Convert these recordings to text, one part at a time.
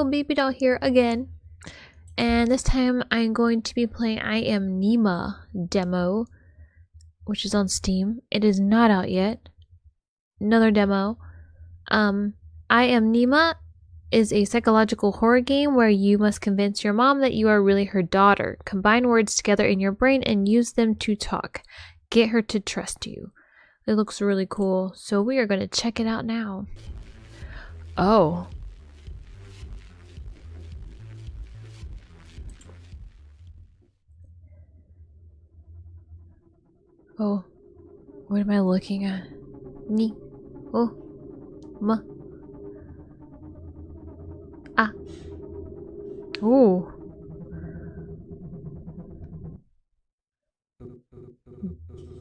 Hello, baby doll here again. And this time I'm going to be playing I Am Nima demo, which is on Steam. It is not out yet. Another demo. I Am Nima is a psychological horror game where you must convince your mom that you are really her daughter. Combine words together in your brain and use them to talk. Get her to trust you. It looks really cool, so we are going to check it out now. Oh. Oh, what am I looking at? Ni. Oh. Ma. Ah. Ooh.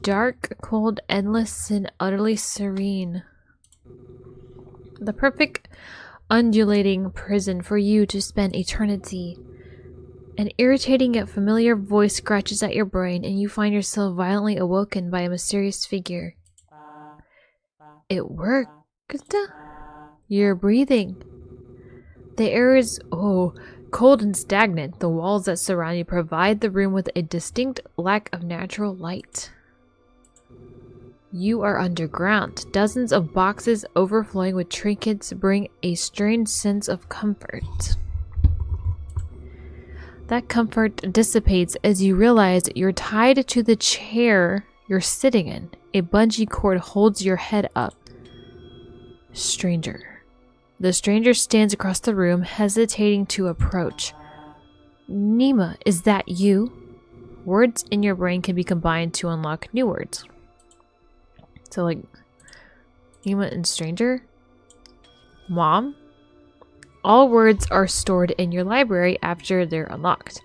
Dark, cold, endless, and utterly serene. The perfect undulating prison for you to spend eternity. An irritating yet familiar voice scratches at your brain, and you find yourself violently awoken by a mysterious figure. It worked. You're breathing. The air is, cold and stagnant. The walls that surround you provide the room with a distinct lack of natural light. You are underground. Dozens of boxes overflowing with trinkets bring a strange sense of comfort. That comfort dissipates as you realize you're tied to the chair you're sitting in. A bungee cord holds your head up. Stranger. The stranger stands across the room, hesitating to approach. Nima, is that you? Words in your brain can be combined to unlock new words. So like, Nima and stranger? Mom? All words are stored in your library after they're unlocked.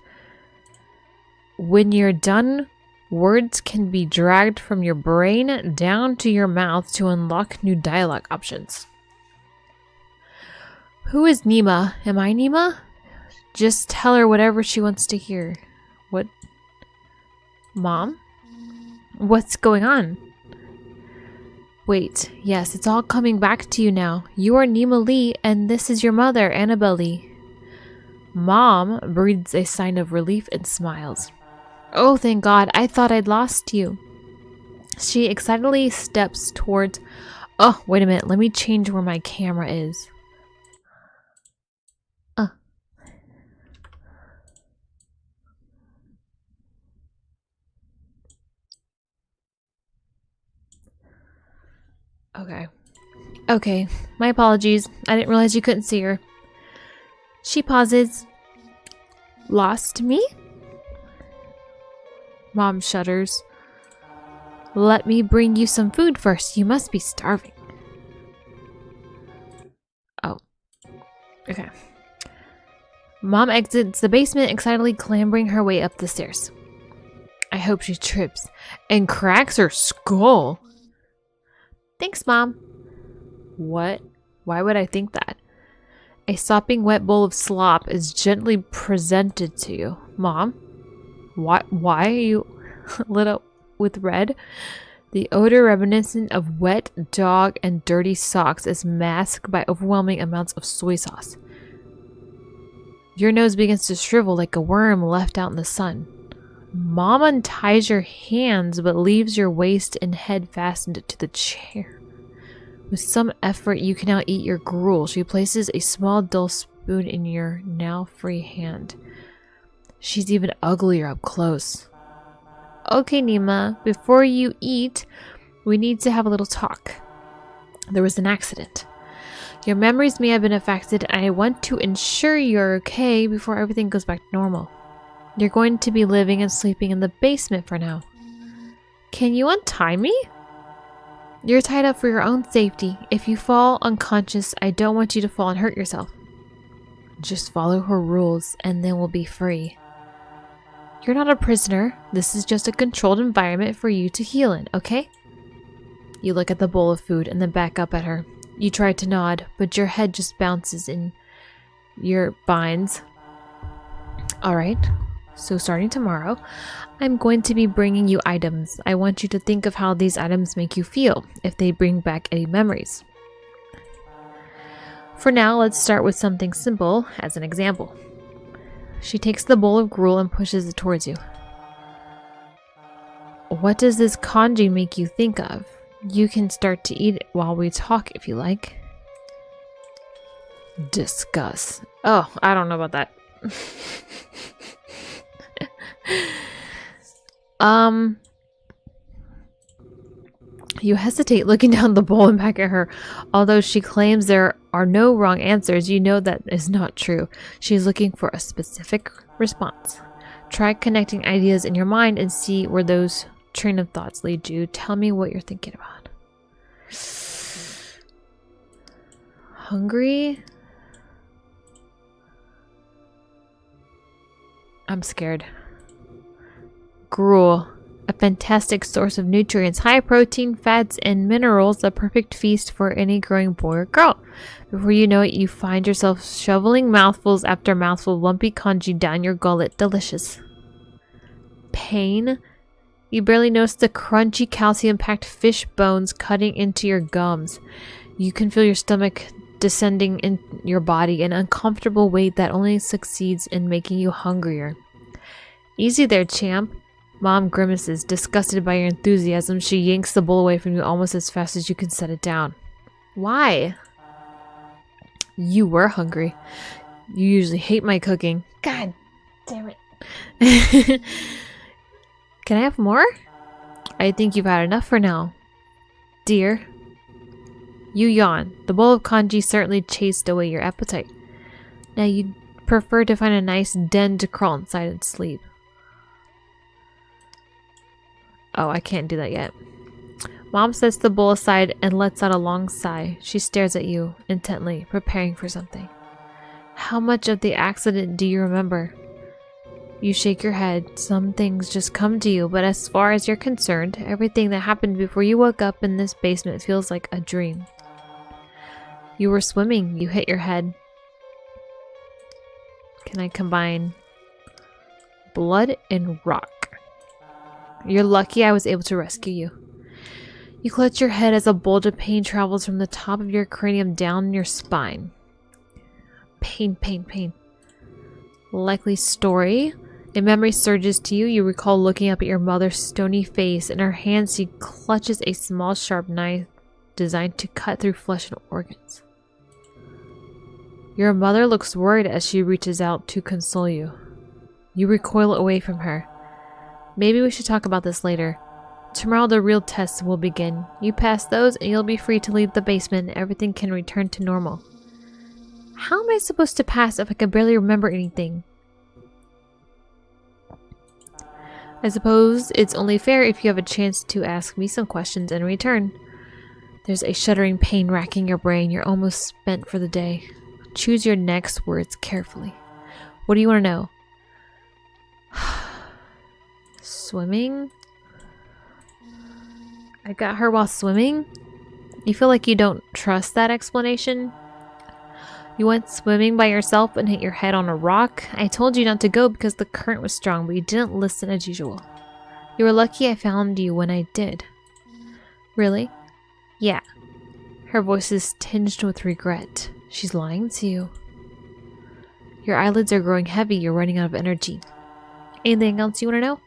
When you're done, words can be dragged from your brain down to your mouth to unlock new dialogue options. Who is Nima? Am I Nima? Just tell her whatever she wants to hear. What? Mom? What's going on? Wait, yes, it's all coming back to you now. You are Nima Lee, and this is your mother, Annabelle Lee. Mom breathes a sign of relief and smiles. Oh, thank God, I thought I'd lost you. She excitedly steps towards... Oh, wait a minute, let me change where my camera is. Okay, my apologies. I didn't realize you couldn't see her. She pauses. Lost me? Mom shudders. Let me bring you some food first. You must be starving. Oh. Okay. Mom exits the basement, excitedly clambering her way up the stairs. I hope she trips and cracks her skull. Thanks, Mom. What? Why would I think that? A sopping wet bowl of slop is gently presented to you. Mom? Why are you lit up with red? The odor reminiscent of wet dog and dirty socks is masked by overwhelming amounts of soy sauce. Your nose begins to shrivel like a worm left out in the sun. Mom unties your hands but leaves your waist and head fastened to the chair. With some effort, you can now eat your gruel. She places a small dull spoon in your now free hand. She's even uglier up close. Okay, Nima, before you eat, we need to have a little talk. There was an accident. Your memories may have been affected, and I want to ensure you're okay before everything goes back to normal. You're going to be living and sleeping in the basement for now. Can you untie me? You're tied up for your own safety. If you fall unconscious, I don't want you to fall and hurt yourself. Just follow her rules and then we'll be free. You're not a prisoner. This is just a controlled environment for you to heal in, okay? You look at the bowl of food and then back up at her. You try to nod, but your head just bounces in your binds. Alright. So starting tomorrow, I'm going to be bringing you items. I want you to think of how these items make you feel, if they bring back any memories. For now, let's start with something simple as an example. She takes the bowl of gruel and pushes it towards you. What does this kanji make you think of? You can start to eat it while we talk if you like. Discuss. Oh, I don't know about that. You hesitate, looking down the bowl and back at her. Although she claims there are no wrong answers, you know that is not true. She's looking for a specific response. Try connecting ideas in your mind and see where those train of thoughts lead you. Tell me what you're thinking about. Hungry? I'm scared. Gruel. A fantastic source of nutrients, high protein, fats, and minerals, a perfect feast for any growing boy or girl. Before you know it, you find yourself shoveling mouthfuls after mouthful of lumpy kanji down your gullet. Delicious. Pain? You barely notice the crunchy, calcium-packed fish bones cutting into your gums. You can feel your stomach descending in your body, an uncomfortable weight that only succeeds in making you hungrier. Easy there, champ. Mom grimaces, disgusted by your enthusiasm. She yanks the bowl away from you almost as fast as you can set it down. Why? You were hungry. You usually hate my cooking. God damn it. Can I have more? I think you've had enough for now. Dear. You yawn. The bowl of kanji certainly chased away your appetite. Now you'd prefer to find a nice den to crawl inside and sleep. Oh, I can't do that yet. Mom sets the bowl aside and lets out a long sigh. She stares at you intently, preparing for something. How much of the accident do you remember? You shake your head. Some things just come to you, but as far as you're concerned, everything that happened before you woke up in this basement feels like a dream. You were swimming. You hit your head. Can I combine blood and rock? You're lucky I was able to rescue you. You clutch your head as a bulge of pain travels from the top of your cranium down your spine. Pain, pain, pain. Likely story. A memory surges to you. You recall looking up at your mother's stony face. In her hand, she clutches a small, sharp knife designed to cut through flesh and organs. Your mother looks worried as she reaches out to console you. You recoil away from her. Maybe we should talk about this later. Tomorrow the real tests will begin. You pass those and you'll be free to leave the basement and everything can return to normal. How am I supposed to pass if I can barely remember anything? I suppose it's only fair if you have a chance to ask me some questions in return. There's a shuddering pain racking your brain. You're almost spent for the day. Choose your next words carefully. What do you want to know? Swimming? I got her while swimming? You feel like you don't trust that explanation? You went swimming by yourself and hit your head on a rock? I told you not to go because the current was strong, but you didn't listen as usual. You were lucky I found you when I did. Really? Yeah. Her voice is tinged with regret. She's lying to you. Your eyelids are growing heavy. You're running out of energy. Anything else you want to know?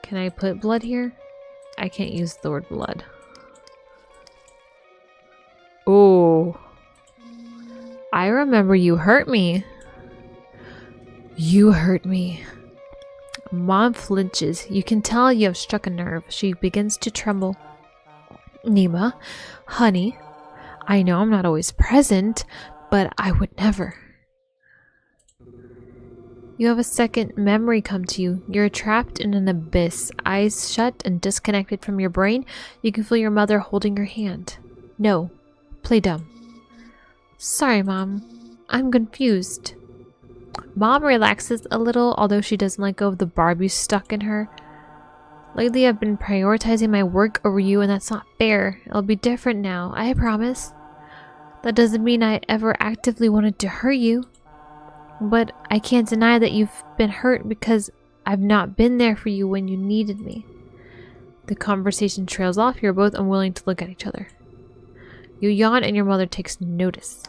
Can I put blood here? I can't use the word blood. Oh. I remember you hurt me. You hurt me. Mom flinches. You can tell you have struck a nerve. She begins to tremble. Nima, honey, I know I'm not always present, but I would never. You have a second memory come to you. You're trapped in an abyss, eyes shut and disconnected from your brain. You can feel your mother holding your hand. No, play dumb. Sorry, Mom. I'm confused. Mom relaxes a little, although she doesn't let go of the Barbie stuck in her. Lately, I've been prioritizing my work over you, and that's not fair. It'll be different now, I promise. That doesn't mean I ever actively wanted to hurt you. But I can't deny that you've been hurt because I've not been there for you when you needed me. The conversation trails off. You're both unwilling to look at each other. You yawn and your mother takes notice.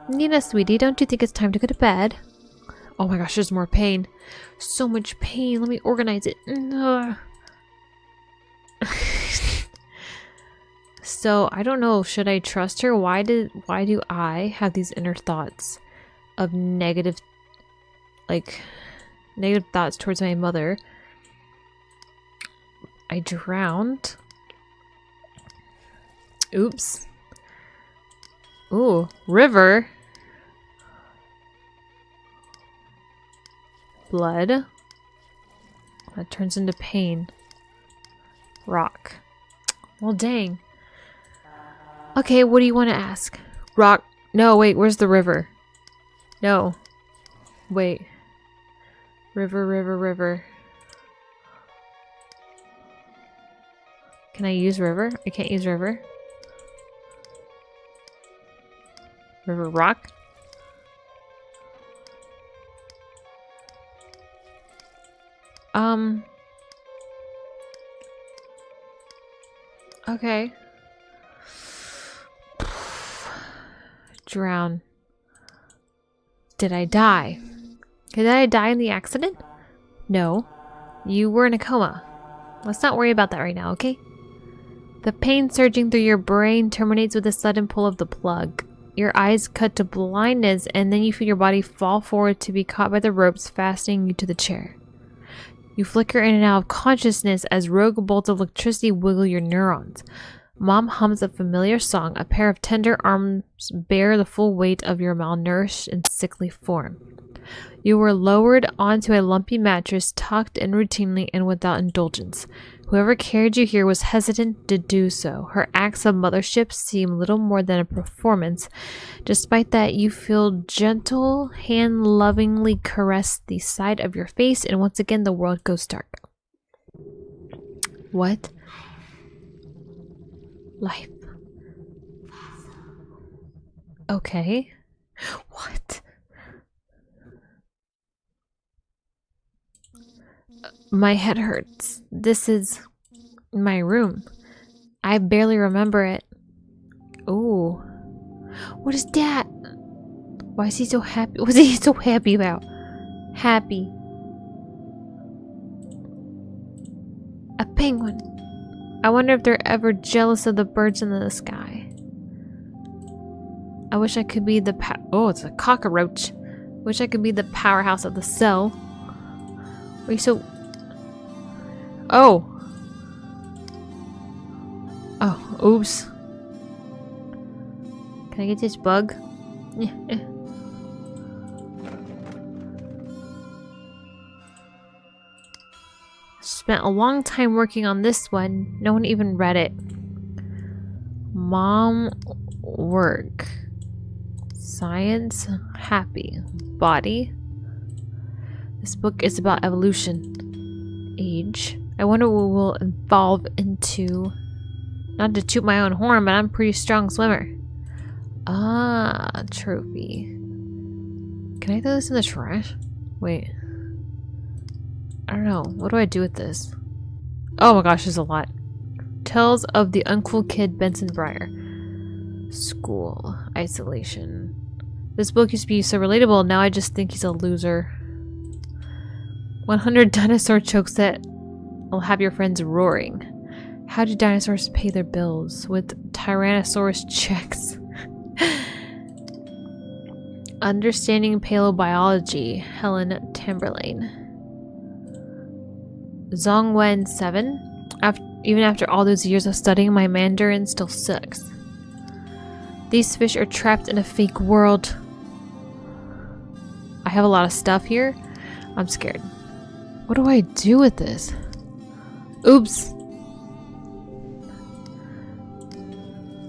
Nina, sweetie, don't you think it's time to go to bed? Oh my gosh, there's more pain. So much pain. Let me organize it. So, I don't know. Should I trust her? Why do I have these inner thoughts of negative thoughts towards my mother? I drowned. Oops. Ooh, river. Blood. That turns into pain. Rock. Well, dang. Okay, what do you want to ask? Rock. No, wait, where's the river? No. Wait. River, river, river. Can I use river? I can't use river. River rock? Okay. Drown. Did I die? Did I die in the accident? No. You were in a coma. Let's not worry about that right now, okay? The pain surging through your brain terminates with a sudden pull of the plug. Your eyes cut to blindness, and then you feel your body fall forward to be caught by the ropes fastening you to the chair. You flicker in and out of consciousness as rogue bolts of electricity wiggle your neurons. Mom hums a familiar song. A pair of tender arms bear the full weight of your malnourished and sickly form. You were lowered onto a lumpy mattress, tucked in routinely and without indulgence. Whoever carried you here was hesitant to do so. Her acts of mothership seem little more than a performance. Despite that, you feel gentle hand lovingly caress the side of your face, and once again the world goes dark. What? Life. Okay. What? My head hurts. This is my room. I barely remember it. Ooh. What is that? Why is he so happy? What is he so happy about? Happy. A penguin. I wonder if they're ever jealous of the birds in the sky. I wish I could be the oh, it's a cockroach. Wish I could be the powerhouse of the cell. Are you so... Oh. Oh, oops. Can I get this bug? Spent a long time working on this one. No one even read it. Mom work. Science happy. Body. This book is about evolution. Age. I wonder what we'll evolve into. Not to toot my own horn, but I'm a pretty strong swimmer. Ah, trophy. Can I throw this in the trash? Wait. I don't know. What do I do with this? Oh my gosh, there's a lot. Tales of the uncool kid Benson Briar. School. Isolation. This book used to be so relatable, now I just think he's a loser. 100 dinosaur jokes that will have your friends roaring. How do dinosaurs pay their bills? With Tyrannosaurus checks. Understanding Paleobiology. Helen Tamberlane. Zhongwen 7. Even after all those years of studying, my Mandarin still sucks. These fish are trapped in a fake world. I have a lot of stuff here. I'm scared. What do I do with this? Oops.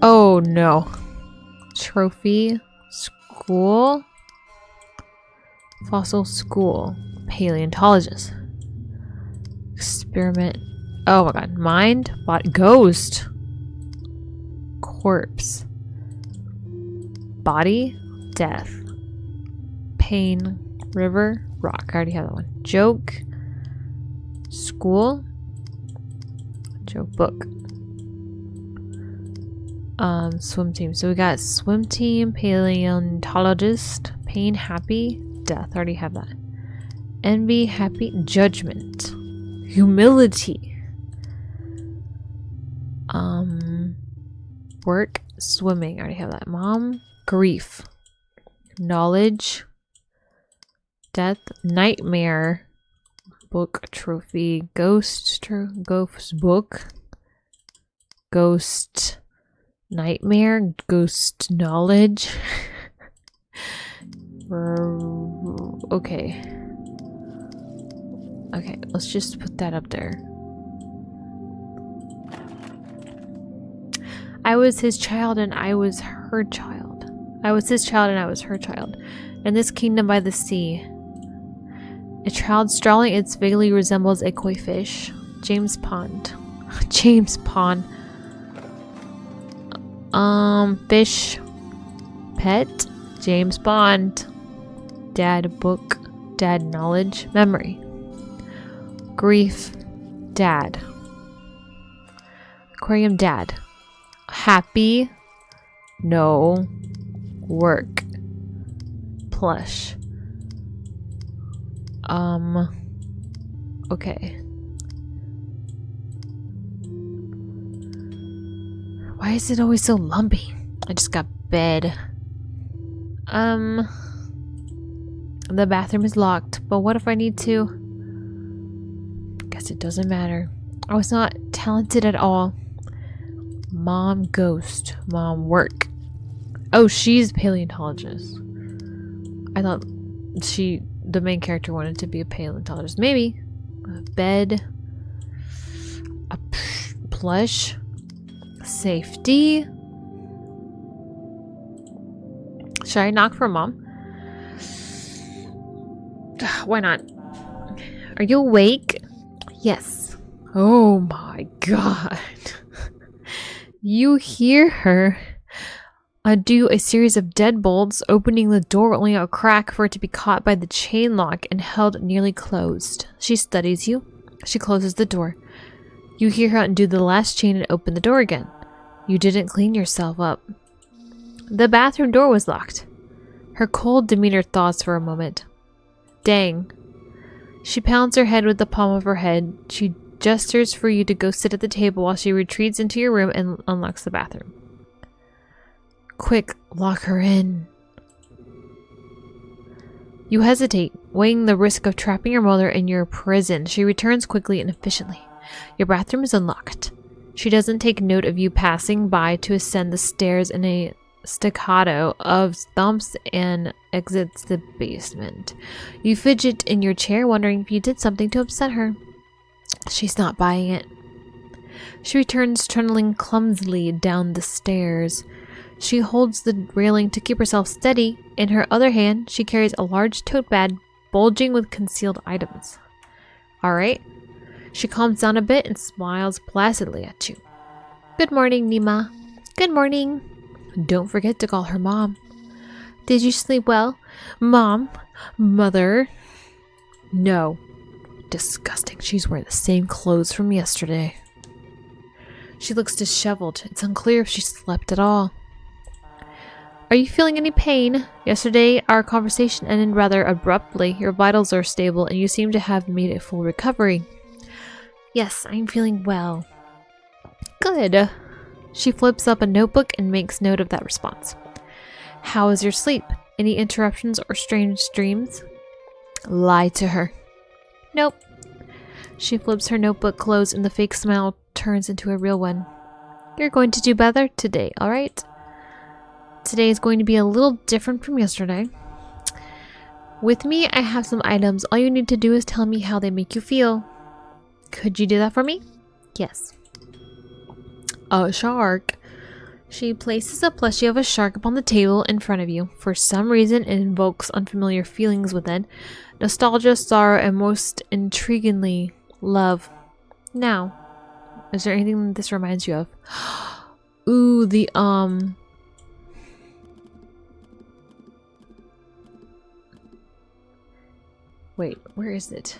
Oh no. Trophy. School. Fossil school. Paleontologist. Experiment. Oh my god. Mind. Body. Ghost. Corpse. Body. Death. Pain. River. Rock. I already have that one. Joke. School. Joke book. Swim team. So we got swim team, paleontologist, pain, happy, death. Already have that. Envy, happy, judgment, humility. Work, swimming. Already have that. Mom, grief, knowledge, death, nightmare, book, trophy, ghost book, ghost, nightmare, ghost, knowledge. Okay. Okay, let's just put that up there. I was his child and I was her child. I was his child and I was her child. In this kingdom by the sea. A child strolling, it vaguely resembles a koi fish. James Pond. James Pond. Fish. Pet. James Bond. Dad book. Dad knowledge. Memory. Grief. Dad. Aquarium dad. Happy. No. Work. Plush. Okay. Why is it always so lumpy? I just got bed. The bathroom is locked, but what if I need to? Guess it doesn't matter. I was not talented at all. Mom ghost. Mom work. Oh, she's paleontologist. I thought the main character wanted to be a paleontologist. Maybe. A bed. A plush. Safety. Should I knock for mom? Why not? Are you awake? Yes. Oh my god. You hear her do a series of deadbolts, opening the door only a crack for it to be caught by the chain lock and held nearly closed. She studies you. She closes the door. You hear her undo the last chain and open the door again. You didn't clean yourself up. The bathroom door was locked. Her cold demeanor thaws for a moment. Dang. She pounds her head with the palm of her head. She gestures for you to go sit at the table while she retreats into your room and unlocks the bathroom. Quick, lock her in. You hesitate, weighing the risk of trapping your mother in your prison. She returns quickly and efficiently. Your bathroom is unlocked. She doesn't take note of you passing by to ascend the stairs in a staccato of thumps and exits the basement. You fidget in your chair, wondering if you did something to upset her. She's not buying it. She returns trundling clumsily down the stairs. She holds the railing to keep herself steady. In her other hand, she carries a large tote bag bulging with concealed items. Alright. She calms down a bit and smiles placidly at you. Good morning, Nima. Good morning. Don't forget to call her Mom. Did you sleep well? Mom? Mother? No. Disgusting. She's wearing the same clothes from yesterday. She looks disheveled. It's unclear if she slept at all. Are you feeling any pain? Yesterday, our conversation ended rather abruptly. Your vitals are stable and you seem to have made a full recovery. Yes, I'm feeling well. Good. She flips up a notebook and makes note of that response. How is your sleep? Any interruptions or strange dreams? Lie to her. Nope. She flips her notebook closed and the fake smile turns into a real one. You're going to do better today, alright? Today is going to be a little different from yesterday. With me, I have some items. All you need to do is tell me how they make you feel. Could you do that for me? Yes. A shark. She places a plushie of a shark upon the table in front of you. For some reason, it invokes unfamiliar feelings within. Nostalgia, sorrow, and most intriguingly, love. Now, is there anything this reminds you of? Ooh, the, Wait, where is it?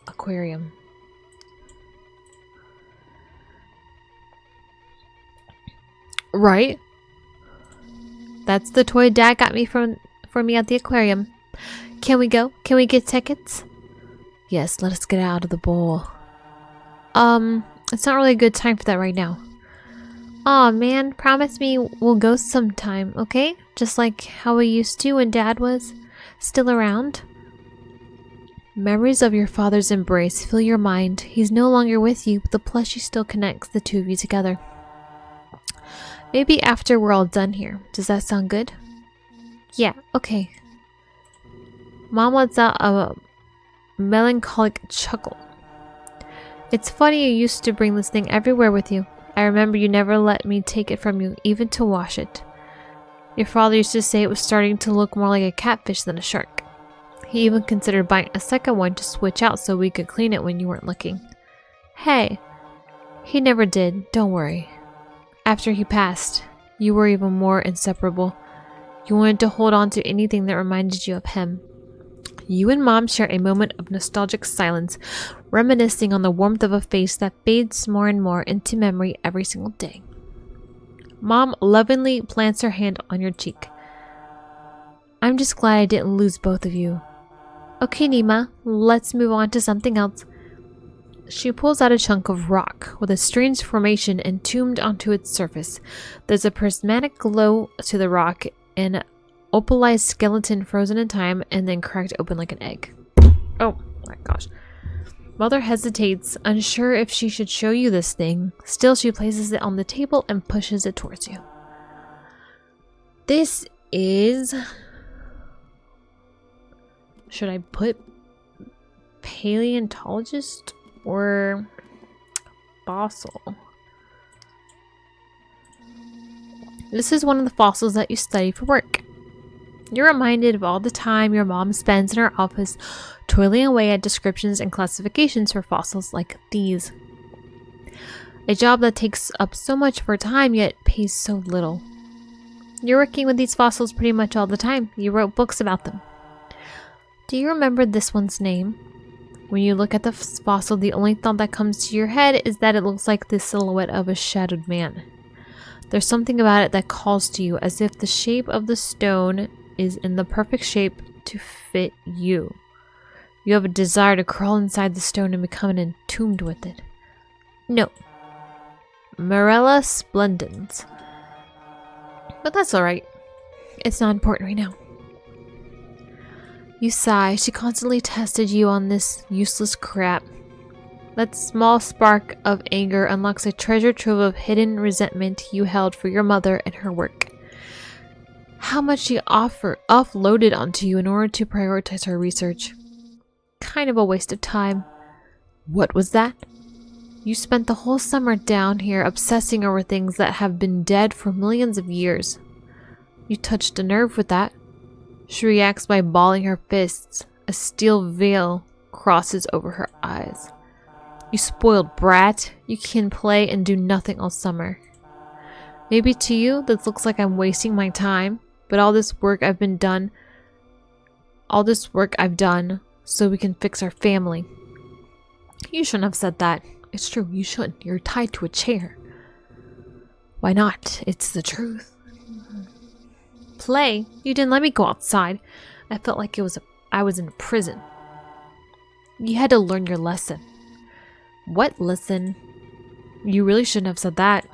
aquarium. Right? That's the toy Dad got me for me at the aquarium. Can we go? Can we get tickets? Yes, let us get out of the bowl. It's not really a good time for that right now. Aw, man, promise me we'll go sometime, okay? Just like how we used to when Dad was still around. Memories of your father's embrace fill your mind. He's no longer with you, but the plushie still connects the two of you together. Maybe after we're all done here. Does that sound good? Yeah, okay. Mom lets out a melancholic chuckle. It's funny you used to bring this thing everywhere with you. I remember you never let me take it from you, even to wash it. Your father used to say it was starting to look more like a catfish than a shark. He even considered buying a second one to switch out so we could clean it when you weren't looking. Hey, he never did, don't worry. After he passed, you were even more inseparable. You wanted to hold on to anything that reminded you of him. You and Mom share a moment of nostalgic silence, reminiscing on the warmth of a face that fades more and more into memory every single day. Mom lovingly plants her hand on your cheek. I'm just glad I didn't lose both of you. Okay, Nima, let's move on to something else. She pulls out a chunk of rock with a strange formation entombed onto its surface. There's a prismatic glow to the rock, an opalized skeleton frozen in time and then cracked open like an egg. Oh my gosh. Mother hesitates, unsure if she should show you this thing. Still, she places it on the table and pushes it towards you. This is... Should I put paleontologist or fossil? This is one of the fossils that you study for work. You're reminded of all the time your mom spends in her office toiling away at descriptions and classifications for fossils like these. A job that takes up so much of her time yet pays so little. You're working with these fossils pretty much all the time. You wrote books about them. Do you remember this one's name? When you look at the fossil, the only thought that comes to your head is that it looks like the silhouette of a shadowed man. There's something about it that calls to you, as if the shape of the stone is in the perfect shape to fit you. You have a desire to crawl inside the stone and become entombed with it. No. Marella splendens. But that's alright. It's not important right now. You sigh. She constantly tested you on this useless crap. That small spark of anger unlocks a treasure trove of hidden resentment you held for your mother and her work. How much she offloaded onto you in order to prioritize her research. Kind of a waste of time. What was that? You spent the whole summer down here obsessing over things that have been dead for millions of years. You touched a nerve with that. She reacts by balling her fists. A steel veil crosses over her eyes. You spoiled brat. You can play and do nothing all summer. Maybe to you this looks like I'm wasting my time, but all this work I've done so we can fix our family. You shouldn't have said that. It's true, you shouldn't. You're tied to a chair. Why not? It's the truth. Play? You didn't let me go outside. I felt like I was in prison. You had to learn your lesson. What lesson? You really shouldn't have said that.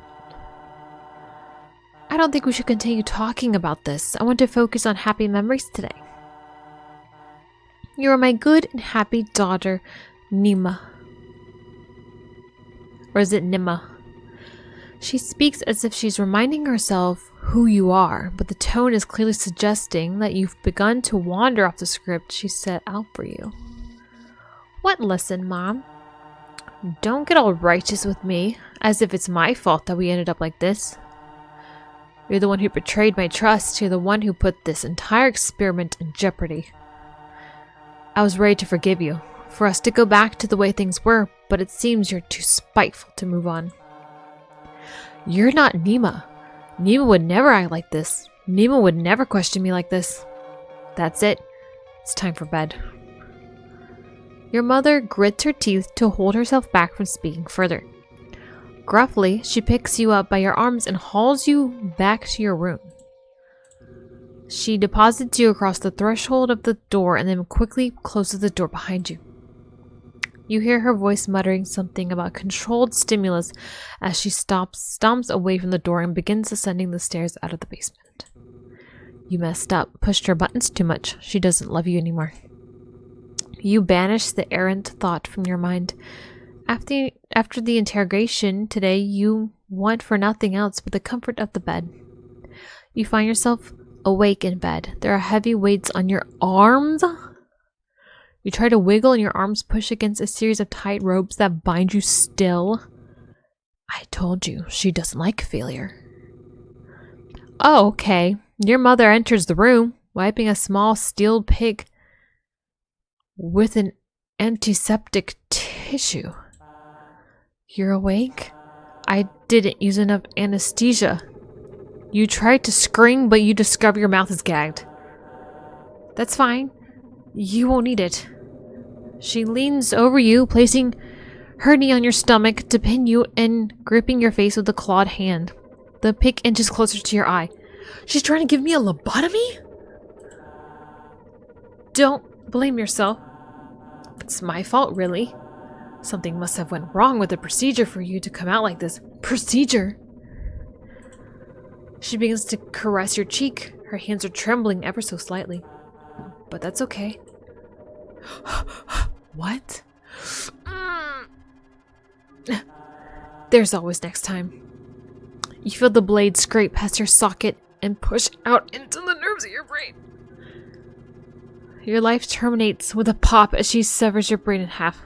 I don't think we should continue talking about this. I want to focus on happy memories today. You are my good and happy daughter, Nima. Or is it Nima? She speaks as if she's reminding herself who you are, but the tone is clearly suggesting that you've begun to wander off the script she set out for you. What lesson, Mom? Don't get all righteous with me, as if it's my fault that we ended up like this. You're the one who betrayed my trust. You're the one who put this entire experiment in jeopardy. I was ready to forgive you, for us to go back to the way things were, but it seems you're too spiteful to move on. You're not Nima. Nima would never act like this. Nima would never question me like this. That's it. It's time for bed. Your mother grits her teeth to hold herself back from speaking further. Gruffly, she picks you up by your arms and hauls you back to your room. She deposits you across the threshold of the door and then quickly closes the door behind you. You hear her voice muttering something about controlled stimulus as she stomps away from the door and begins ascending the stairs out of the basement. You messed up, pushed her buttons too much. She doesn't love you anymore. You banish the errant thought from your mind. After the interrogation today, you want for nothing else but the comfort of the bed. You find yourself awake in bed. There are heavy weights on your arms. You try to wiggle and your arms push against a series of tight ropes that bind you still. I told you, she doesn't like failure. Oh, okay. Your mother enters the room, wiping a small steel pig with an antiseptic tissue. You're awake? I didn't use enough anesthesia. You tried to scream, but you discover your mouth is gagged. That's fine. You won't need it. She leans over you, placing her knee on your stomach to pin you and gripping your face with a clawed hand. The pick inches closer to your eye. She's trying to give me a lobotomy? Don't blame yourself. It's my fault, really. Something must have went wrong with the procedure for you to come out like this. Procedure? She begins to caress your cheek. Her hands are trembling ever so slightly. But that's okay. What? There's always next time. You feel the blade scrape past your socket and push out into the nerves of your brain. Your life terminates with a pop as she severs your brain in half.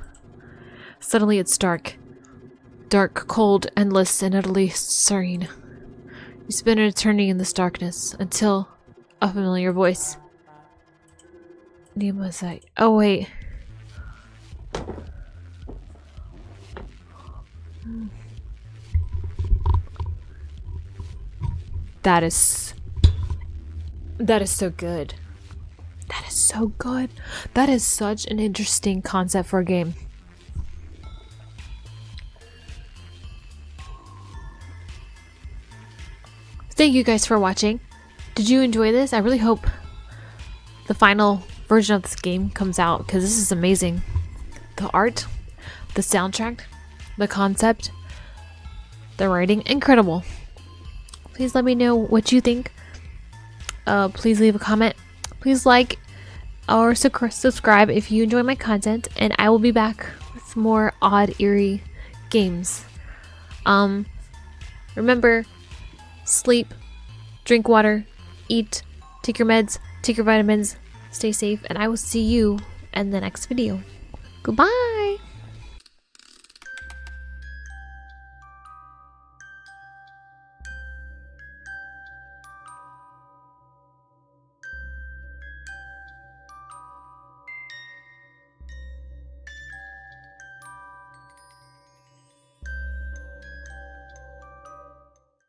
Suddenly it's dark. Dark, cold, endless, and utterly serene. You spend an eternity in this darkness until a familiar voice. Nima's like, oh wait. That is so good. That is so good. That is such an interesting concept for a game. Thank you guys for watching. Did you enjoy this? I really hope the final version of this game comes out because this is amazing. The art, the soundtrack, the concept, the writing, incredible. Please let me know what you think. Please leave a comment. Please like or subscribe if you enjoy my content, and I will be back with more odd, eerie games. Remember, sleep, drink water, eat, take your meds, take your vitamins, stay safe, and I will see you in the next video. Goodbye!